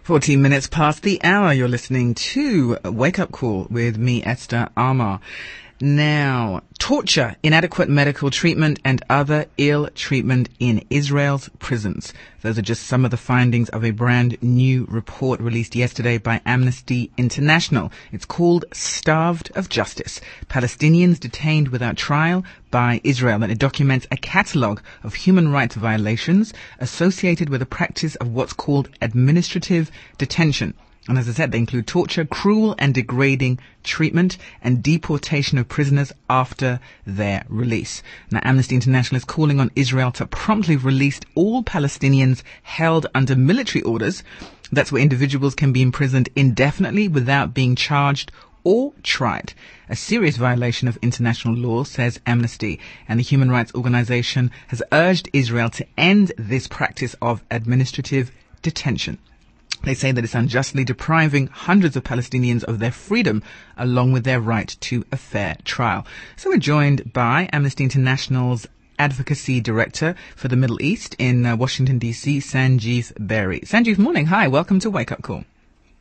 14 minutes past the hour. You're listening to Wake Up Call with me, Esther Armah. Now, torture, inadequate medical treatment and other ill treatment in Israel's prisons. Those are just some of the findings of a brand new report released yesterday by Amnesty International. It's called Starved of Justice: Palestinians Detained Without Trial by Israel. And it documents a catalogue of human rights violations associated with the practice of what's called administrative detention. And as I said, they include torture, cruel and degrading treatment, and deportation of prisoners after their release. Now, Amnesty International is calling on Israel to promptly release all Palestinians held under military orders. That's where individuals can be imprisoned indefinitely without being charged or tried. A serious violation of international law, says Amnesty, and the human rights organization has urged Israel to end this practice of administrative detention. They say that it's unjustly depriving hundreds of Palestinians of their freedom, along with their right to a fair trial. So we're joined by Amnesty International's Advocacy Director for the Middle East in Washington, D.C., Sanjeev Bery. Sanjeev, morning. Hi, welcome to Wake Up Call.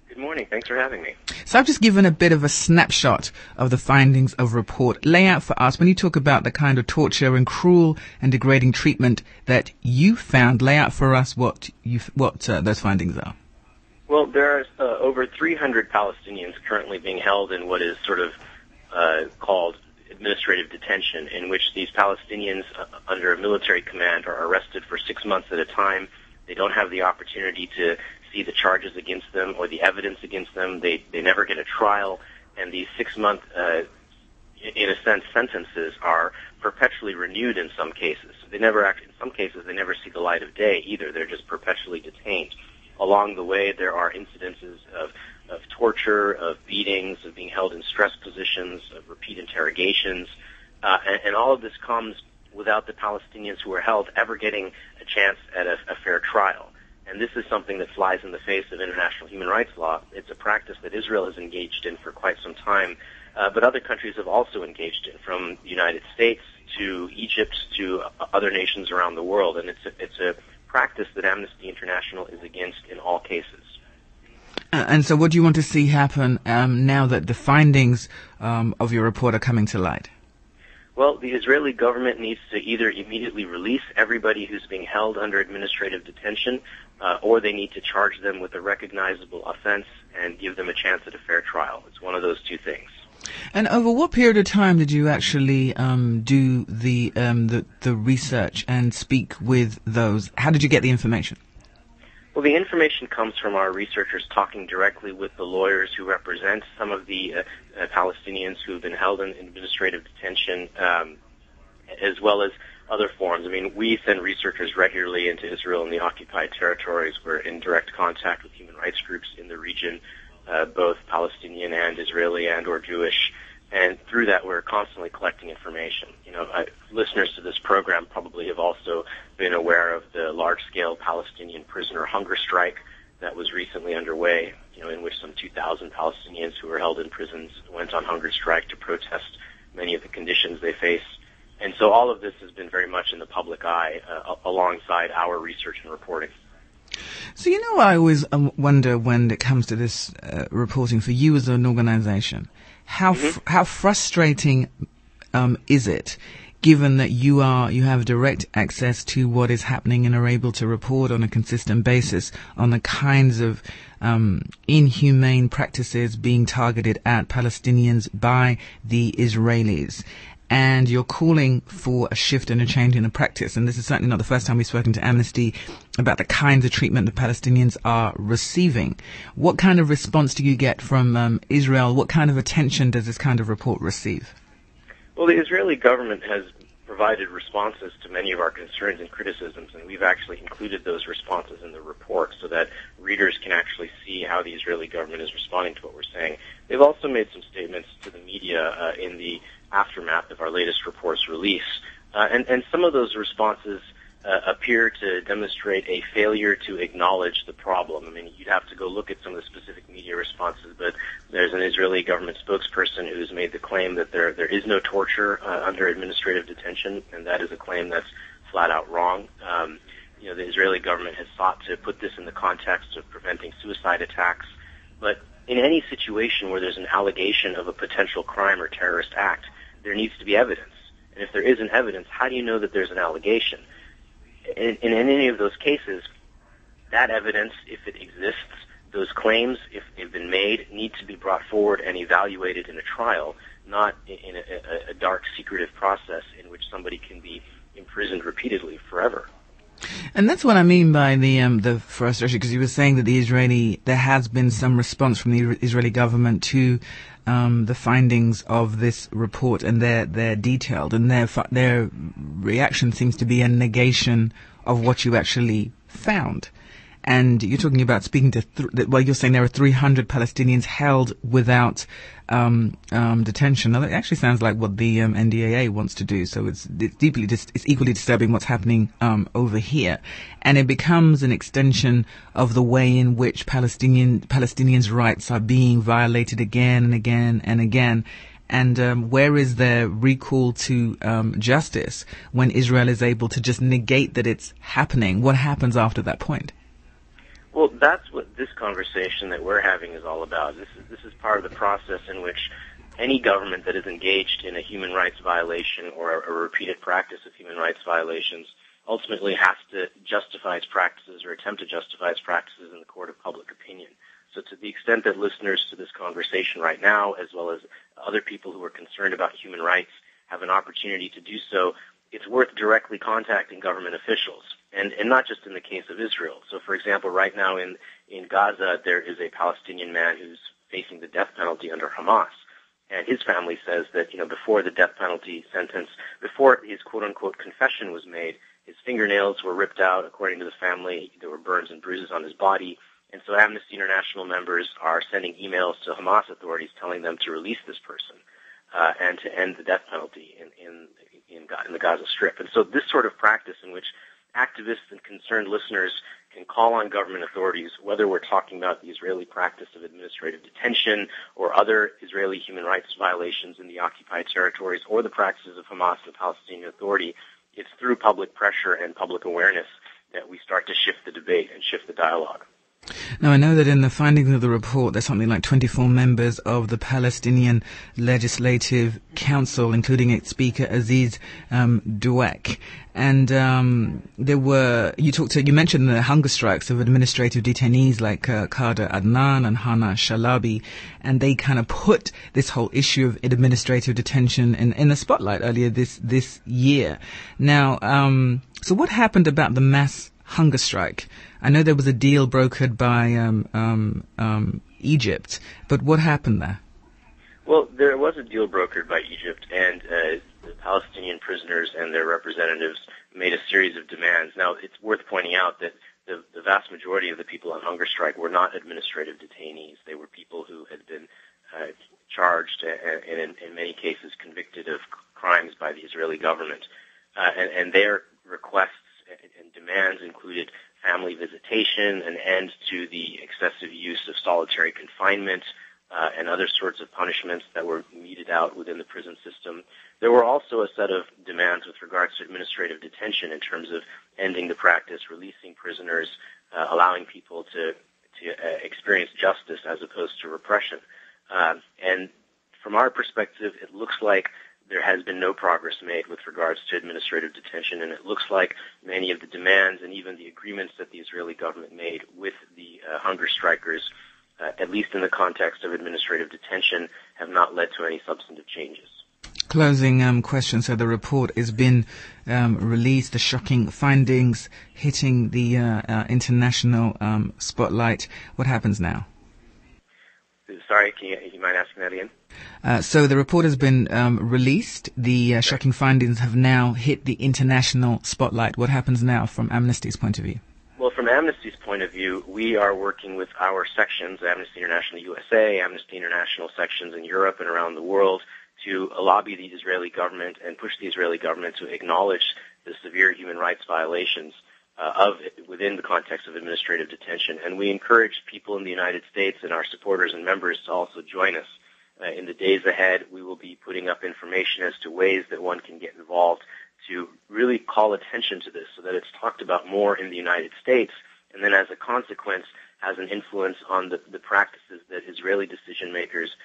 Good morning. Thanks for having me. So I've just given a bit of a snapshot of the findings of report. Lay out for us, when you talk about the kind of torture and cruel and degrading treatment that you found, lay out for us what those findings are. Well, there are over 300 Palestinians currently being held in what is sort of called administrative detention, in which these Palestinians under a military command are arrested for 6 months at a time. They don't have the opportunity to see the charges against them or the evidence against them. They never get a trial, and these 6-month, in a sense, sentences are perpetually renewed in some cases. In some cases, they never see the light of day either. They're just perpetually detained. Along the way, there are incidences of torture, of beatings, of being held in stress positions, of repeat interrogations, and all of this comes without the Palestinians who are held ever getting a chance at a fair trial. And this is something that flies in the face of international human rights law. It's a practice that Israel has engaged in for quite some time, but other countries have also engaged in, from the United States to Egypt to other nations around the world. And it's a practice that Amnesty International is against in all cases. And so what do you want to see happen now that the findings of your report are coming to light? Well, the Israeli government needs to either immediately release everybody who's being held under administrative detention, or they need to charge them with a recognizable offense and give them a chance at a fair trial. It's one of those two things. And over what period of time did you actually do the research and speak with those? How did you get the information? Well, the information comes from our researchers talking directly with the lawyers who represent some of the Palestinians who have been held in administrative detention, as well as other forms. I mean, we send researchers regularly into Israel and the occupied territories. We're in direct contact with human rights groups in the region, both Palestinian and Israeli and or Jewish, and through that we're constantly collecting information. Listeners to this program probably have also been aware of the large-scale Palestinian prisoner hunger strike that was recently underway, in which some 2,000 Palestinians who were held in prisons went on hunger strike to protest many of the conditions they face. And so all of this has been very much in the public eye alongside our research and reporting. So, I always wonder when it comes to this reporting for you as an organization, how frustrating is it, given that you have direct access to what is happening and are able to report on a consistent basis on the kinds of inhumane practices being targeted at Palestinians by the Israelis? And you're calling for a shift and a change in the practice. And this is certainly not the first time we've spoken to Amnesty about the kinds of treatment the Palestinians are receiving. What kind of response do you get from Israel? What kind of attention does this kind of report receive? Well, the Israeli government has provided responses to many of our concerns and criticisms, and we've actually included those responses in the report so that readers can actually see how the Israeli government is responding to what we're saying. They've also made some statements to the media in the aftermath of our latest report's release, and some of those responses appear to demonstrate a failure to acknowledge the problem. I mean, you'd have to go look at some of the specific media responses, but there's an Israeli government spokesperson who's made the claim that there is no torture under administrative detention, and that is a claim that's flat out wrong. the Israeli government has sought to put this in the context of preventing suicide attacks. But in any situation where there's an allegation of a potential crime or terrorist act, there needs to be evidence. And if there isn't evidence, how do you know that there's an allegation? In any of those cases, that evidence, if it exists, those claims, if they've been made, need to be brought forward and evaluated in a trial, not in a dark, secretive process in which somebody can be imprisoned repeatedly forever. And that's what I mean by the frustration, because you were saying that there has been some response from the Israeli government to the findings of this report, and they're detailed, and their reaction seems to be a negation of what you actually found. And you're talking about speaking to, you're saying there are 300 Palestinians held without detention. Now, that actually sounds like what the NDAA wants to do. So it's equally disturbing what's happening over here. And it becomes an extension of the way in which Palestinians' rights are being violated again and again and again. And where is their recall to justice when Israel is able to just negate that it's happening? What happens after that point? Well, that's what this conversation that we're having is all about. This is part of the process in which any government that is engaged in a human rights violation or a repeated practice of human rights violations ultimately has to justify its practices or attempt to justify its practices in the court of public opinion. So to the extent that listeners to this conversation right now, as well as other people who are concerned about human rights, have an opportunity to do so, it's worth directly contacting government officials. And not just in the case of Israel. So, for example, right now in Gaza, there is a Palestinian man who's facing the death penalty under Hamas. And his family says that, before the death penalty sentence, before his quote-unquote confession was made, his fingernails were ripped out, according to the family. There were burns and bruises on his body. And so Amnesty International members are sending emails to Hamas authorities telling them to release this person and to end the death penalty in the Gaza Strip. And so this sort of practice in which activists and concerned listeners can call on government authorities, whether we're talking about the Israeli practice of administrative detention or other Israeli human rights violations in the occupied territories or the practices of Hamas and the Palestinian Authority, it's through public pressure and public awareness that we start to shift the debate and shift the dialogue. Now, I know that in the findings of the report, there's something like 24 members of the Palestinian Legislative Council, including its Speaker Aziz Dweck. And you mentioned the hunger strikes of administrative detainees like Kader Adnan and Hana Shalabi, and they kind of put this whole issue of administrative detention in the spotlight earlier this year. Now, so what happened about the mass hunger strike? I know there was a deal brokered by Egypt, but what happened there? Well, there was a deal brokered by Egypt, and the Palestinian prisoners and their representatives made a series of demands. Now, it's worth pointing out that the vast majority of the people on hunger strike were not administrative detainees. They were people who had been charged and in many cases convicted of crimes by the Israeli government. And their requests and demands included family visitation, an end to the excessive use of solitary confinement, and other sorts of punishments that were meted out within the prison system. There were also a set of demands with regards to administrative detention in terms of ending the practice, releasing prisoners, allowing people to experience justice as opposed to repression. And from our perspective, it looks like there has been no progress made with regards to administrative detention, and it looks like many of the demands and even the agreements that the Israeli government made with the hunger strikers, at least in the context of administrative detention, have not led to any substantive changes. Closing question. So the report has been released, the shocking findings hitting the international spotlight. What happens now? Sorry, can you mind asking that again? So the report has been released. The shocking findings have now hit the international spotlight. What happens now from Amnesty's point of view? Well, from Amnesty's point of view, we are working with our sections, Amnesty International USA, Amnesty International sections in Europe and around the world, to lobby the Israeli government and push the Israeli government to acknowledge the severe human rights violations within the context of administrative detention. And we encourage people in the United States and our supporters and members to also join us. In the days ahead, we will be putting up information as to ways that one can get involved to really call attention to this so that it's talked about more in the United States, and then as a consequence has an influence on the practices that Israeli decision makers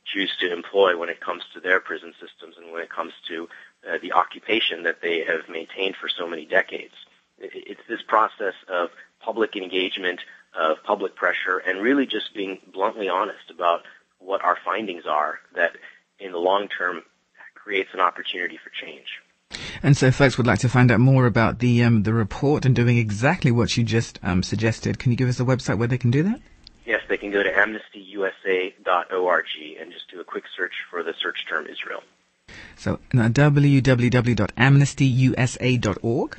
choose to employ when it comes to their prison systems and when it comes to the occupation that they have maintained for so many decades. It's this process of public engagement, of public pressure, and really just being bluntly honest about what our findings are that in the long term creates an opportunity for change. And so folks would like to find out more about the report and doing exactly what you just suggested. Can you give us a website where they can do that? Yes, they can go to amnestyusa.org and just do a quick search for the search term Israel. So www.amnestyusa.org?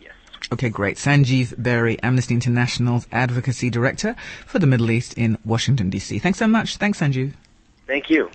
Yes. Okay, great. Sanjeev Bery, Amnesty International's Advocacy Director for the Middle East in Washington, D.C. Thanks so much. Thanks, Sanjeev. Thank you.